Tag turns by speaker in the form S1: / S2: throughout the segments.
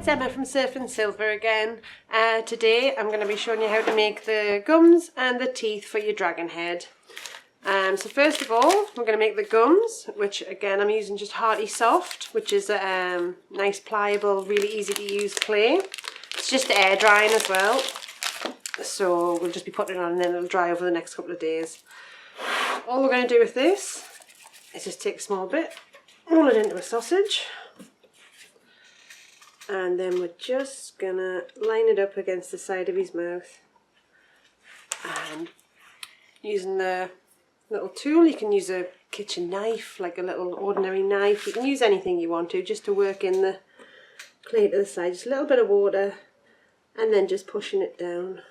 S1: it's Emma from Surf and Silver again. Today I'm going to be showing you how to make the gums and the teeth for your dragon head. So first of all, we're going to make the gums, which again I'm using just Hearty Soft, which is a nice pliable, really easy to use clay. It's just air drying as well, so we'll just be putting it on and then it'll dry over the next couple of days. All we're going to do with this is just take a small bit, roll it into a sausage, and then we're just gonna line it up against the side of his mouth. And using the little tool, you can use a kitchen knife, like a little ordinary knife. You can use anything you want to, just to work in the clay to the side. Just a little bit of water and then just pushing it down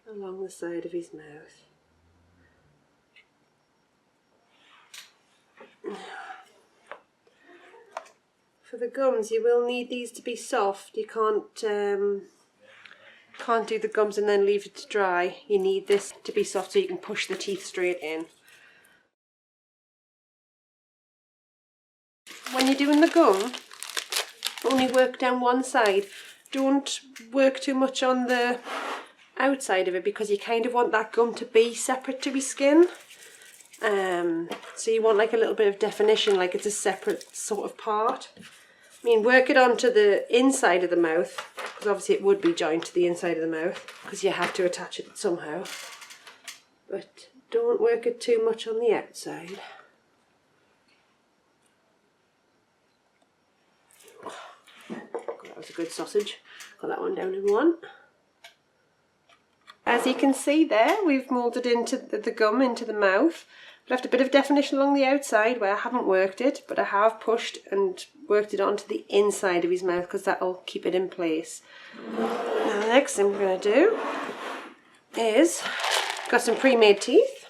S1: along the side of his mouth. For the gums, you will need these to be soft. You can't do the gums and then leave it to dry. You need this to be soft so you can push the teeth straight in. When you're doing the gum, only work down one side. Don't work too much on the outside of it because you kind of want that gum to be separate to his skin. So you want like a little bit of definition, like it's a separate sort of part. I mean, work it onto the inside of the mouth, because obviously it would be joined to the inside of the mouth, because you have to attach it somehow. But don't work it too much on the outside. That was a good sausage. Got that one down in one. As you can see there, we've moulded into the gum into the mouth. Left a bit of definition along the outside where I haven't worked it, but I have pushed and worked it onto the inside of his mouth because that'll keep it in place. Now the next thing we're going to do is, got some pre-made teeth.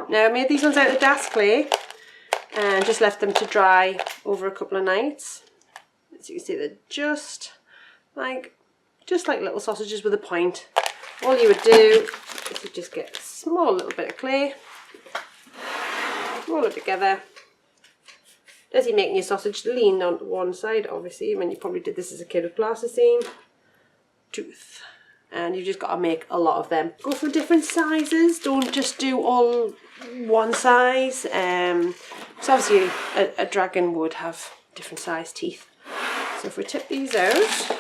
S1: Now I made these ones out of Das clay and just left them to dry over a couple of nights. As you can see, they're just like little sausages with a point. All you would do is you just get a small little bit of clay, roll it together. As you're making your sausage, lean on one side, obviously, when you probably did this as a kid with plasticine. Tooth. And you've just got to make a lot of them. Go for different sizes, don't just do all one size. Because obviously a dragon would have different size teeth. So if we tip these out,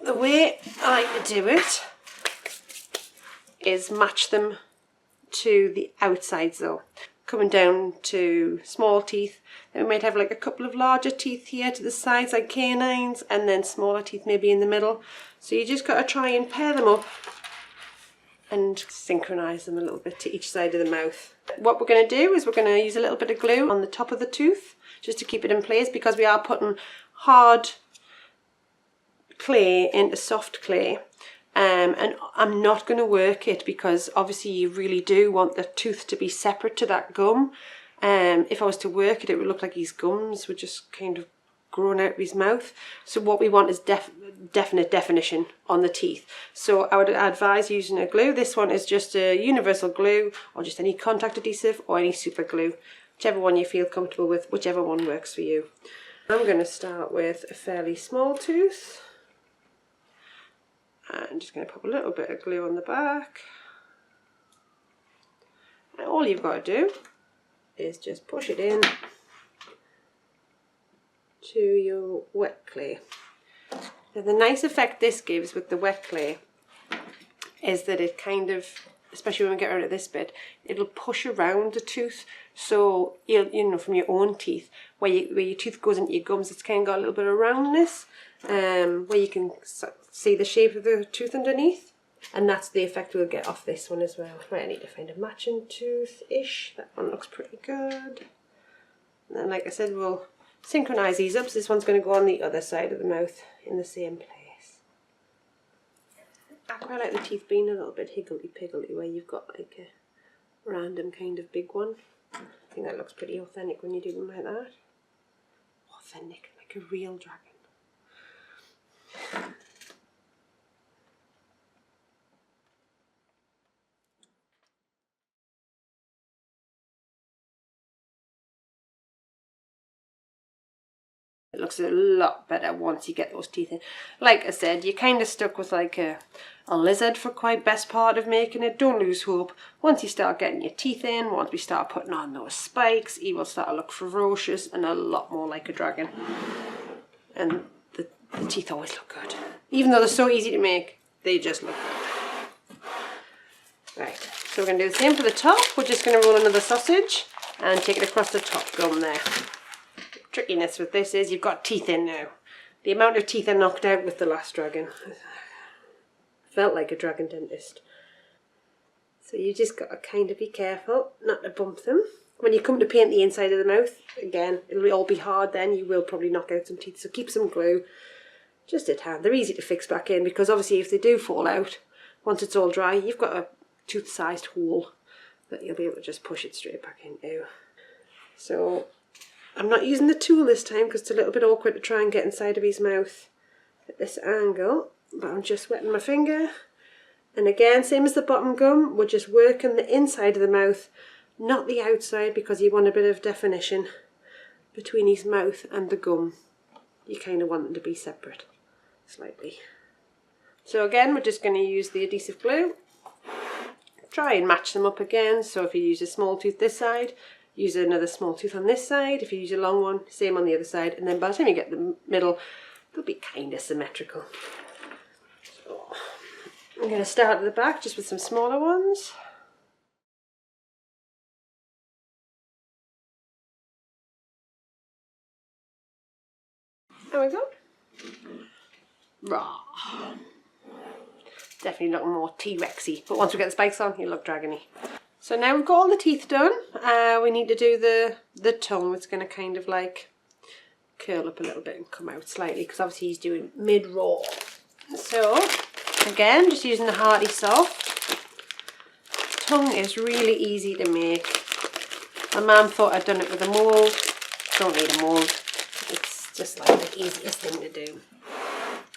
S1: the way I like to do it is match them to the outsides though. Coming down to small teeth, then we might have like a couple of larger teeth here to the sides like canines, and then smaller teeth maybe in the middle. So you just got to try and pair them up and synchronise them a little bit to each side of the mouth. What we're going to do is we're going to use a little bit of glue on the top of the tooth just to keep it in place, because we are putting hard clay into soft clay. And I'm not going to work it because obviously you really do want the tooth to be separate to that gum. If I was to work it, it would look like his gums were just kind of growing out of his mouth. So what we want is definite definition on the teeth. So I would advise using a glue. This one is just a universal glue, or just any contact adhesive or any super glue. Whichever one you feel comfortable with, whichever one works for you. I'm going to start with a fairly small tooth. I'm just going to pop a little bit of glue on the back. And all you've got to do is just push it in to your wet clay. Now the nice effect this gives with the wet clay is that it kind of, especially when we get rid of this bit, it'll push around the tooth. So you know, from your own teeth, where your tooth goes into your gums, it's kind of got a little bit of roundness, where you can see the shape of the tooth underneath, and that's the effect we'll get off this one as well. Right, I need to find a matching tooth-ish. That one looks pretty good. And then, like I said, we'll synchronise these up. So this one's going to go on the other side of the mouth in the same place. I quite like the teeth being a little bit higgledy-piggledy, where you've got like a random kind of big one. I think that looks pretty authentic when you do them like that. Authentic, like a real dragon. looks a lot better once you get those teeth in. Like I said, you're kind of stuck with like a lizard for quite best part of making it. Don't lose hope. Once you start getting your teeth in, once we start putting on those spikes, he will start to look ferocious and a lot more like a dragon. And the teeth always look good. Even though they're so easy to make, they just look good. Right, so we're going to do the same for the top. We're just going to roll another sausage and take it across the top gum there. The trickiness with this is you've got teeth in now. The amount of teeth I knocked out with the last dragon. Felt like a dragon dentist. So you just got to kind of be careful not to bump them. When you come to paint the inside of the mouth, again, it'll all be hard then. You will probably knock out some teeth. So keep some glue just at hand. They're easy to fix back in because obviously if they do fall out, once it's all dry, you've got a tooth-sized hole that you'll be able to just push it straight back into. So I'm not using the tool this time because it's a little bit awkward to try and get inside of his mouth at this angle, but I'm just wetting my finger. And again, same as the bottom gum, we're just working the inside of the mouth, not the outside, because you want a bit of definition between his mouth and the gum. You kind of want them to be separate slightly. So again, we're just going to use the adhesive glue. Try and match them up again. So if you use a small tooth this side, use another small tooth on this side. If you use a long one, same on the other side. And then by the time you get the middle, they'll be kind of symmetrical. So I'm going to start at the back just with some smaller ones. There we go. Rah. Definitely looking more T-Rexy, but once we get the spikes on, he'll look dragony. So now we've got all the teeth done, we need to do the tongue. It's going to kind of like curl up a little bit and come out slightly because obviously he's doing mid-raw. So again, just using the Hearty Soft. Tongue is really easy to make. My mum thought I'd done it with a mould. Don't need a mould. It's just like the easiest thing to do.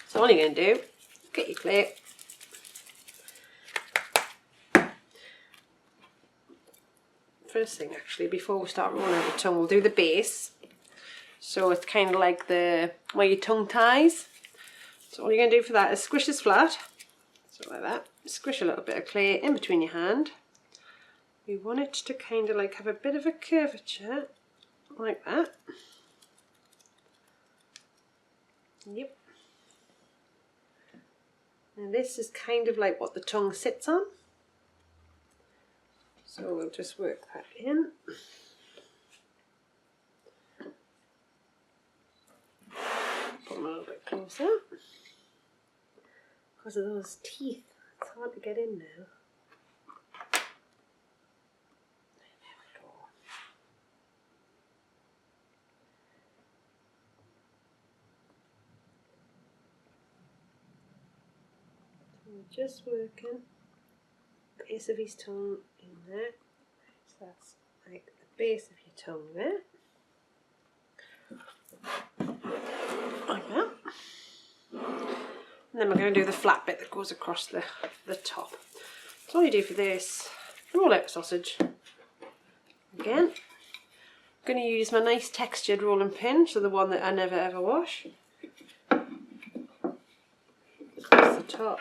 S1: So all you're going to do, get your clay. First thing actually, before we start rolling out the tongue, we'll do the base. So it's kind of like where your tongue ties. So all you're going to do for that is squish this flat. So like that. Squish a little bit of clay in between your hand. We want it to kind of like have a bit of a curvature, like that. Yep. And this is kind of like what the tongue sits on. So we'll just work that in. Put them a little bit closer. Because of those teeth, it's hard to get in now. There we go. So we're just working the base of his tongue in there. So that's like the base of your tongue there. Like that. And then we're going to do the flat bit that goes across the top. So all you do for this, roll out a sausage. Again, I'm going to use my nice textured rolling pin, so the one that I never ever wash. Across the top.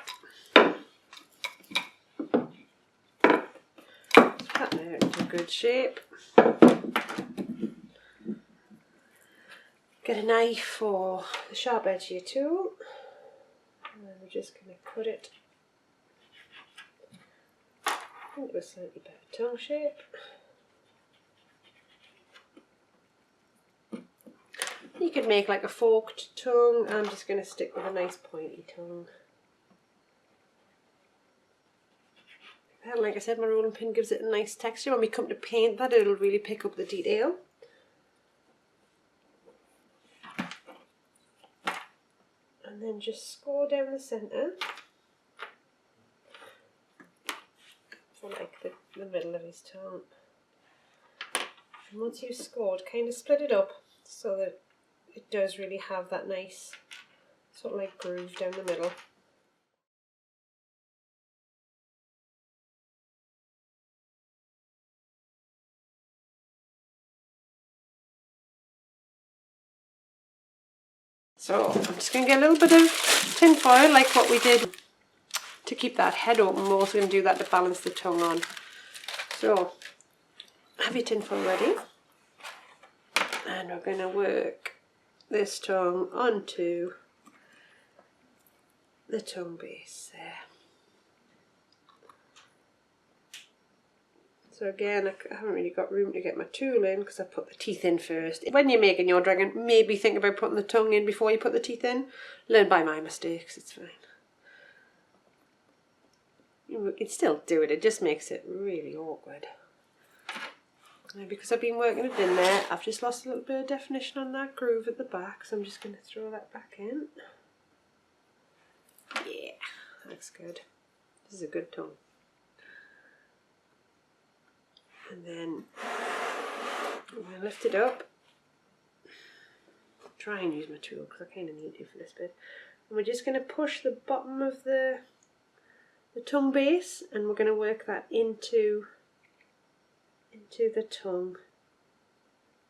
S1: That there into a good shape. Get a knife or the sharp edge of your tool. And then we're just going to cut it into a slightly better tongue shape. You could make like a forked tongue. I'm just going to stick with a nice pointy tongue. And like I said, my rolling pin gives it a nice texture. When we come to paint that, it'll really pick up the detail. And then just score down the centre for like the middle of his tongue. And once you've scored, kind of split it up so that it does really have that nice sort of like groove down the middle. So I'm just going to get a little bit of tin foil like what we did to keep that head open. We're also going to do that to balance the tongue on. So have your tin foil ready, and we're going to work this tongue onto the tongue base there. So again, I haven't really got room to get my tool in because I put the teeth in first. When you're making your dragon, maybe think about putting the tongue in before you put the teeth in. Learn by my mistakes, it's fine. You can still do it, it just makes it really awkward. And because I've been working it in there, I've just lost a little bit of definition on that groove at the back, so I'm just going to throw that back in. Yeah, that's good. This is a good tongue. And then I'm going to lift it up. Try and use my tool because I kind of need to for this bit. And we're just going to push the bottom of the tongue base, and we're going to work that into the tongue,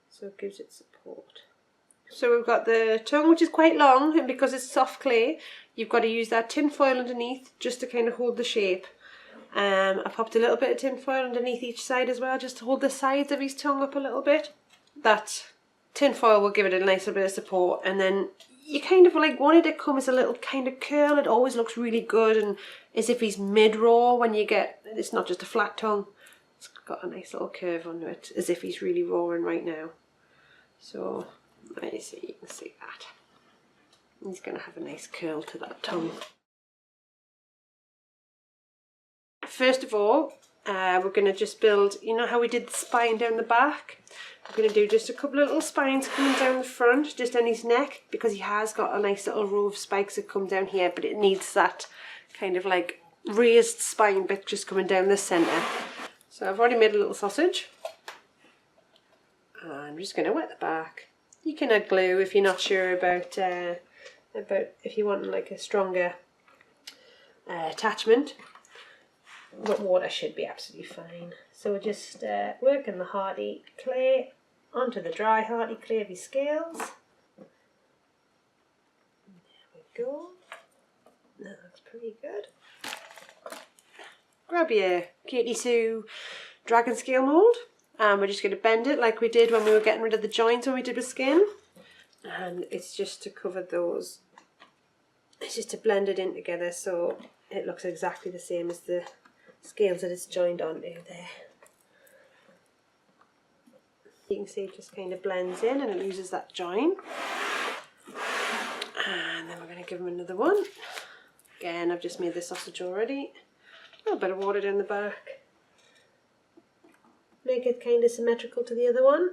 S1: so it gives it support. So we've got the tongue, which is quite long, and because it's soft clay, you've got to use that tin foil underneath just to kind of hold the shape. I popped a little bit of tin foil underneath each side as well, just to hold the sides of his tongue up a little bit. That tin foil will give it a nice little bit of support, and then you kind of like want it to come as a little kind of curl. It always looks really good, and as if he's mid-raw when you get, it's not just a flat tongue, it's got a nice little curve under it, as if he's really roaring right now. So, let me see, you can see that. He's going to have a nice curl to that tongue. First of all, we're going to just build, you know how we did the spine down the back? We're going to do just a couple of little spines coming down the front, just on his neck, because he has got a nice little row of spikes that come down here, but it needs that kind of like raised spine bit just coming down the centre. So I've already made a little sausage. And I'm just going to wet the back. You can add glue if you're not sure about if you want like a stronger attachment. But water should be absolutely fine. So we're just working the hardy clay onto the dry hardy clay of his scales. There we go. That looks pretty good. Grab your Katy Sue dragon scale mould, and we're just going to bend it like we did when we were getting rid of the joints when we did the skin. And it's just to cover those, it's just to blend it in together so it looks exactly the same as the scales that it's joined onto there. You can see it just kind of blends in and it loses that join. And then we're going to give him another one. Again, I've just made the sausage already. A little bit of water down the back. Make it kind of symmetrical to the other one.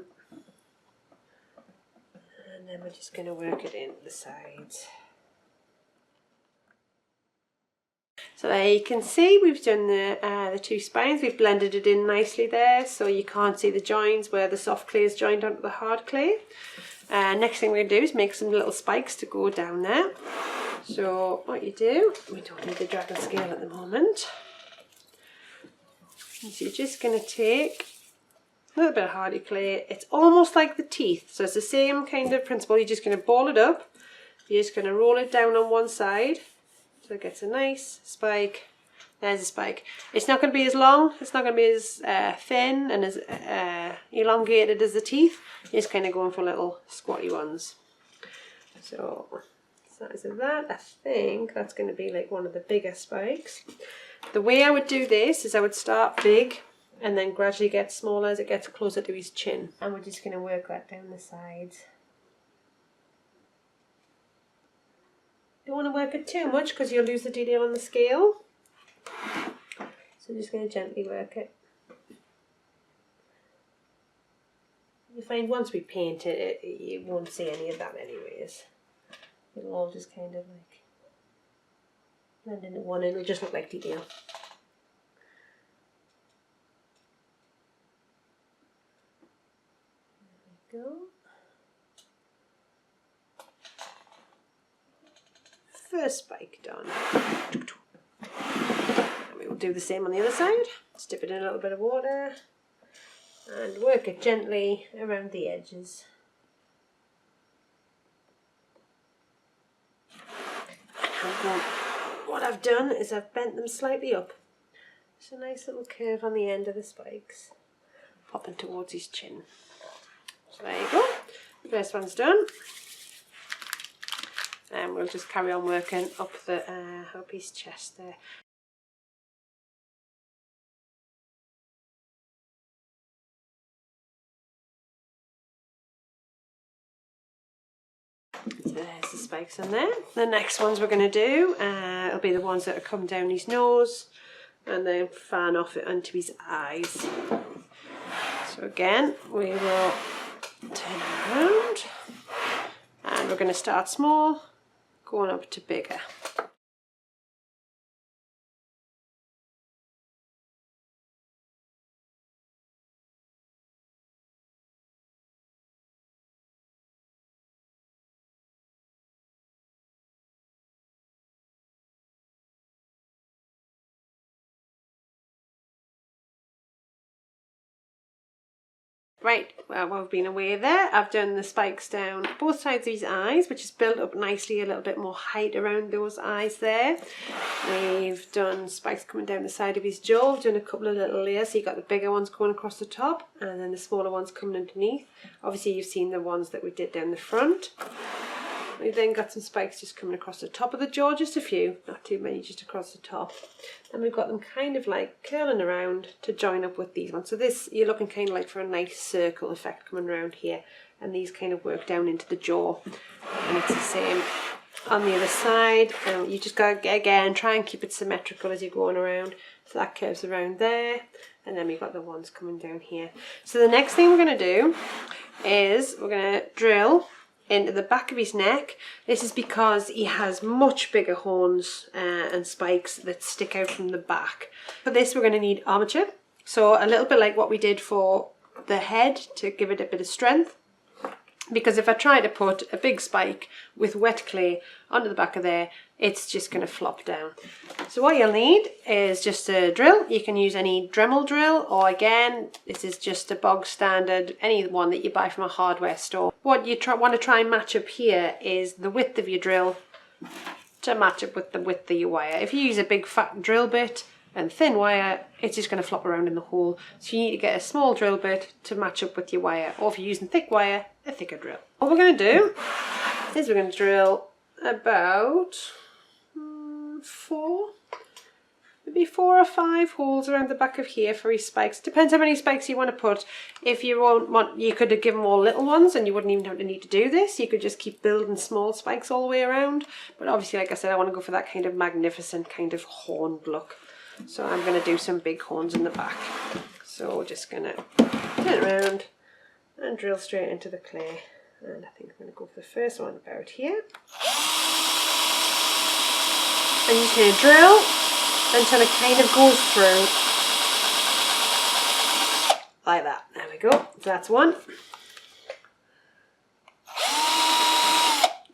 S1: And then we're just going to work it in the sides. So there you can see we've done the two spines, we've blended it in nicely there so you can't see the joins where the soft clay is joined onto the hard clay. Next thing we're going to do is make some little spikes to go down there. So what you do, we don't need the dragon scale at the moment. So you're just going to take a little bit of hardy clay. It's almost like the teeth, so it's the same kind of principle. You're just going to ball it up, you're just going to roll it down on one side. So it gets a nice spike. There's a spike. It's not going to be as long, it's not going to be as thin and as elongated as the teeth. You're just kind of going for little squatty ones. So, size of that, I think that's going to be like one of the bigger spikes. The way I would do this is I would start big and then gradually get smaller as it gets closer to his chin. And we're just going to work that down the sides. Don't want to work it too much because you'll lose the detail on the scale. So I'm just going to gently work it. You find once we paint it, you won't see any of that anyways. It'll all just kind of like blend into one and it'll just look like detail. There we go. First spike done. And we will do the same on the other side. Just dip it in a little bit of water and work it gently around the edges. what I've done is I've bent them slightly up. It's a nice little curve on the end of the spikes, popping towards his chin. So there you go. The first one's done. And we'll just carry on working up his chest there. So there's the spikes on there. The next ones we're going to do will be the ones that are coming down his nose and then fan off it onto his eyes. So again, we will turn around and we're going to start small, going up to bigger. Right, well, while I've been away there, I've done the spikes down both sides of his eyes, which has built up nicely a little bit more height around those eyes there. We've done spikes coming down the side of his jaw. We've done a couple of little layers, so you've got the bigger ones going across the top and then the smaller ones coming underneath. Obviously you've seen the ones that we did down the front. We've then got some spikes just coming across the top of the jaw, just a few, not too many, just across the top. And we've got them kind of like curling around to join up with these ones. So this, you're looking kind of like for a nice circle effect coming around here. And these kind of work down into the jaw. And it's the same on the other side. You just got to, again, try and keep it symmetrical as you're going around. So that curves around there. And then we've got the ones coming down here. So the next thing we're going to do is we're going to drill into the back of his neck. This is because he has much bigger horns and spikes that stick out from the back. For this we're going to need armature, so a little bit like what we did for the head to give it a bit of strength, because if I try to put a big spike with wet clay onto the back of there, it's just going to flop down. So what you'll need is just a drill. You can use any Dremel drill, or again, this is just a bog standard, any one that you buy from a hardware store. What you want to try and match up here is the width of your drill to match up with the width of your wire. If you use a big fat drill bit and thin wire, it's just going to flop around in the hole. So you need to get a small drill bit to match up with your wire, or if you're using thick wire, a thicker drill. What we're going to do is we're going to drill about maybe 4 or 5 holes around the back of here for his spikes. Depends how many spikes you want to put. If you want, you could have given all little ones and you wouldn't even have to need to do this. You could just keep building small spikes all the way around. But obviously, like I said, I want to go for that kind of magnificent kind of horned look. So I'm going to do some big horns in the back. So we're just going to turn around and drill straight into the clay. And I think I'm going to go for the first one about here. And you can drill until it kind of goes through like that. There we go. So that's 1,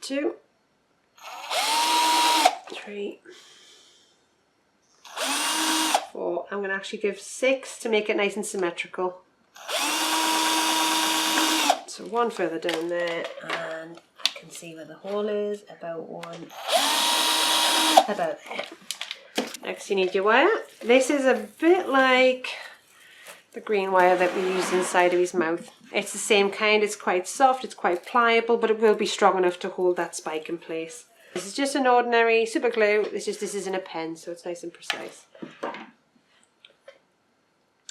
S1: 2, 3, 4. I'm going to actually give 6 to make it nice and symmetrical. So 1 further down there, and I can see where the hole is, about 1, about there. Next you need your wire. This is a bit like the green wire that we used inside of his mouth. It's the same kind, it's quite soft, it's quite pliable, but it will be strong enough to hold that spike in place. This is just an ordinary super glue, this isn't a pen, so it's nice and precise.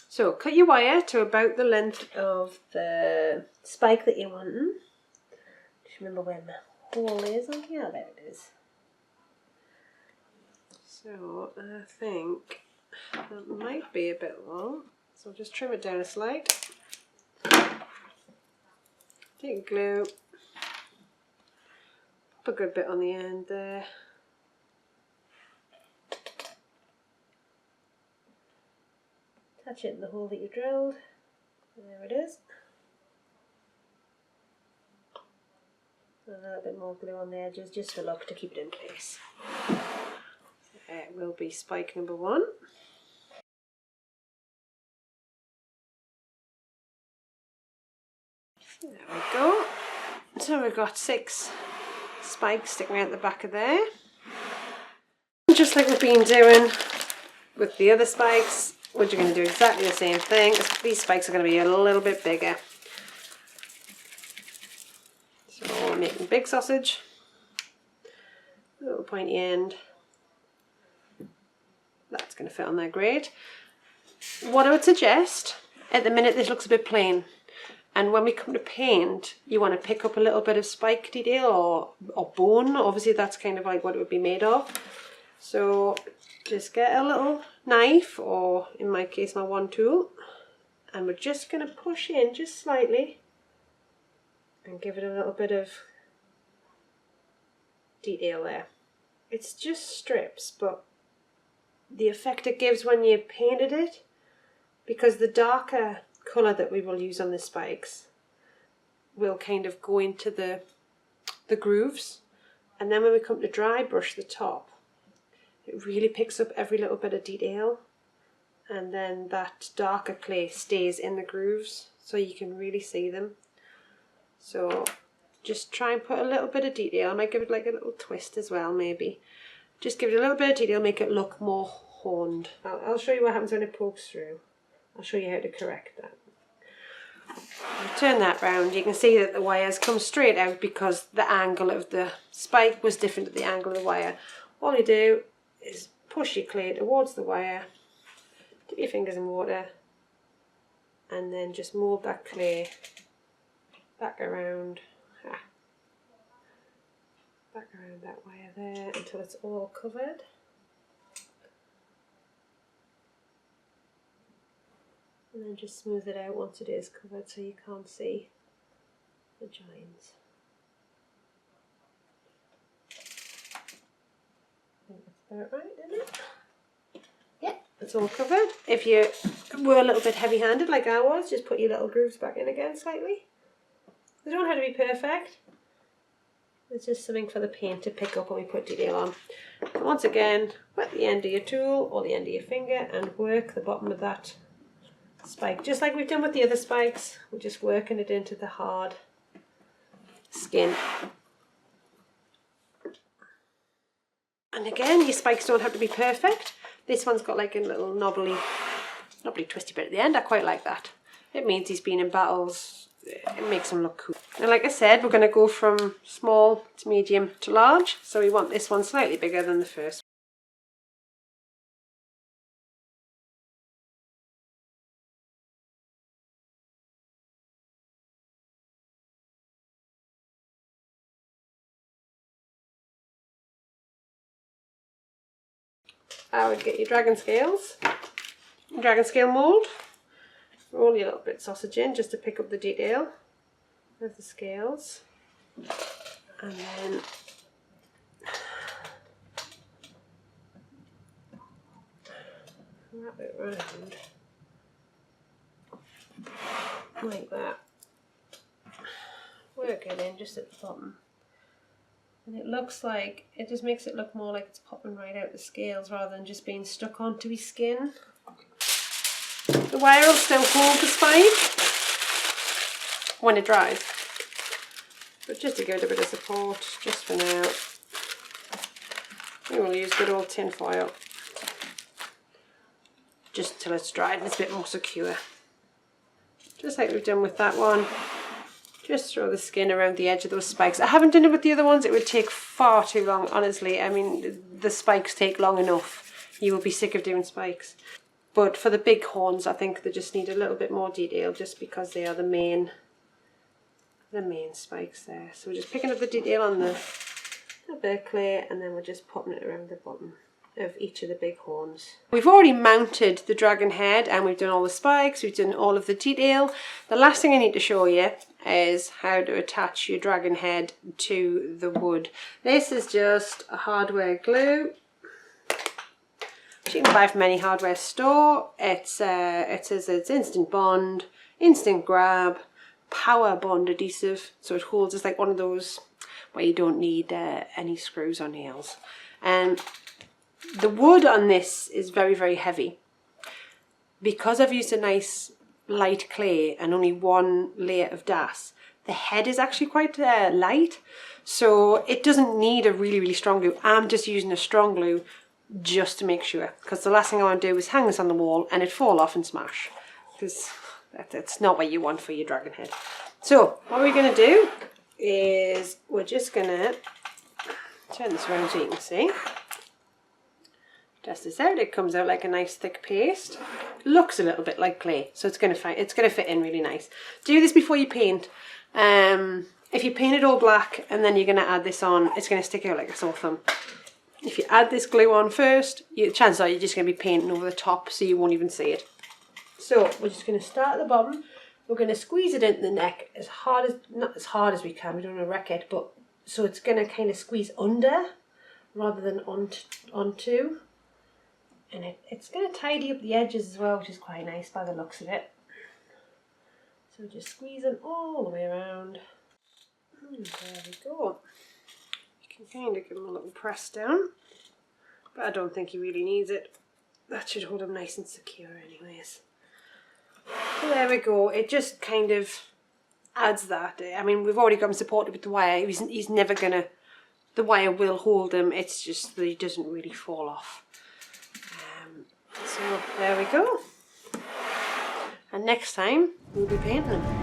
S1: So cut your wire to about the length of the spike that you're wanting. Just remember where my hole is on here, there it is. So I think that might be a bit long, so I'll just trim it down a slight. Take glue, put a good bit on the end there. Attach it in the hole that you drilled. There it is. A little bit more glue on the edges just for luck to keep it in place. It will be spike number 1. There we go. So we've got 6 spikes sticking out the back of there. Just like we've been doing with the other spikes, we're going to do exactly the same thing. These spikes are going to be a little bit bigger. So we're making big sausage, little pointy end. That's going to fit on there great. What I would suggest, at the minute this looks a bit plain, and when we come to paint, you want to pick up a little bit of spike detail or bone. Obviously that's kind of like what it would be made of. So just get a little knife, or in my case my wand tool, and we're just going to push in just slightly and give it a little bit of detail there. It's just strips, but the effect it gives when you painted it, because the darker colour that we will use on the spikes will kind of go into the grooves, and then when we come to dry brush the top, it really picks up every little bit of detail, and then that darker clay stays in the grooves so you can really see them. So just try and put a little bit of detail. I might give it like a little twist as well, maybe. Just give it a little bit of detail, make it look more horned. I'll show you what happens when it pokes through. I'll show you how to correct that. I'll turn that round. You can see that the wires come straight out because the angle of the spike was different to the angle of the wire. All you do is push your clay towards the wire, dip your fingers in water, and then just mould that clay back around. Back around that wire there until it's all covered. And then just smooth it out once it is covered so you can't see the joins. I think that's about right, isn't it? Yeah, it's all covered. If you were a little bit heavy-handed like I was, just put your little grooves back in again slightly. They don't have to be perfect. It's just something for the paint to pick up when we put detail on. And once again, wet the end of your tool or the end of your finger and work the bottom of that spike. Just like we've done with the other spikes, we're just working it into the hard skin. And again, your spikes don't have to be perfect. This one's got like a little knobbly twisty bit at the end. I quite like that. It means he's been in battles. It makes him look cool. And like I said, we're going to go from small to medium to large. So we want this one slightly bigger than the first. I would get your dragon scales, dragon scale mould, roll your little bit of sausage in just to pick up the detail of the scales, and then wrap it around like that, work it in just at the bottom. And it looks like, it just makes it look more like it's popping right out the scales rather than just being stuck onto his skin. The wire will still hold the spike when it dries, but just to give it a bit of support, just for now, we will use good old tin foil just until it's dried and it's a bit more secure. Just like we've done with that one. Just throw the skin around the edge of those spikes. I haven't done it with the other ones. It would take far too long, honestly. I mean, the spikes take long enough. You will be sick of doing spikes. But for the big horns, I think they just need a little bit more detail just because they are the main spikes there. So we're just picking up the detail on the bit of clay, and then we're just popping it around the bottom of each of the big horns. We've already mounted the dragon head and we've done all the spikes, we've done all of the detail. The last thing I need to show you is how to attach your dragon head to the wood. This is just a hardware glue which you can buy from any hardware store. It says it's instant bond, instant grab, power bond adhesive, so it holds. It's like one of those where you don't need any screws or nails. And the wood on this is very, very heavy. Because I've used a nice light clay and only one layer of DAS, the head is actually quite light, so it doesn't need a really, really strong glue. I'm just using a strong glue just to make sure, because the last thing I want to do is hang this on the wall and it fall off and smash, because that's not what you want for your dragon head. So what we're going to do is we're just going to turn this around so you can see. Test this out. It comes out like a nice thick paste. Looks a little bit like clay, so it's going to fit in really nice. Do this before you paint. If you paint it all black and then you're going to add this on, it's going to stick out like a sore thumb. If you add this glue on first, chances are you're just going to be painting over the top, so you won't even see it. So we're just going to start at the bottom. We're going to squeeze it into the neck as hard as, not as hard as we can, we don't want to wreck it, but so it's going to kind of squeeze under rather than onto. And it's going to tidy up the edges as well, which is quite nice by the looks of it. So just squeeze them all the way around. And there we go. You can kind of give them a little press down, but I don't think he really needs it. That should hold him nice and secure anyways. So there we go. It just kind of adds that. I mean, we've already got him supported with the wire. He's never going to, the wire will hold him. It's just that he doesn't really fall off. So there we go. And next time we'll be painting him.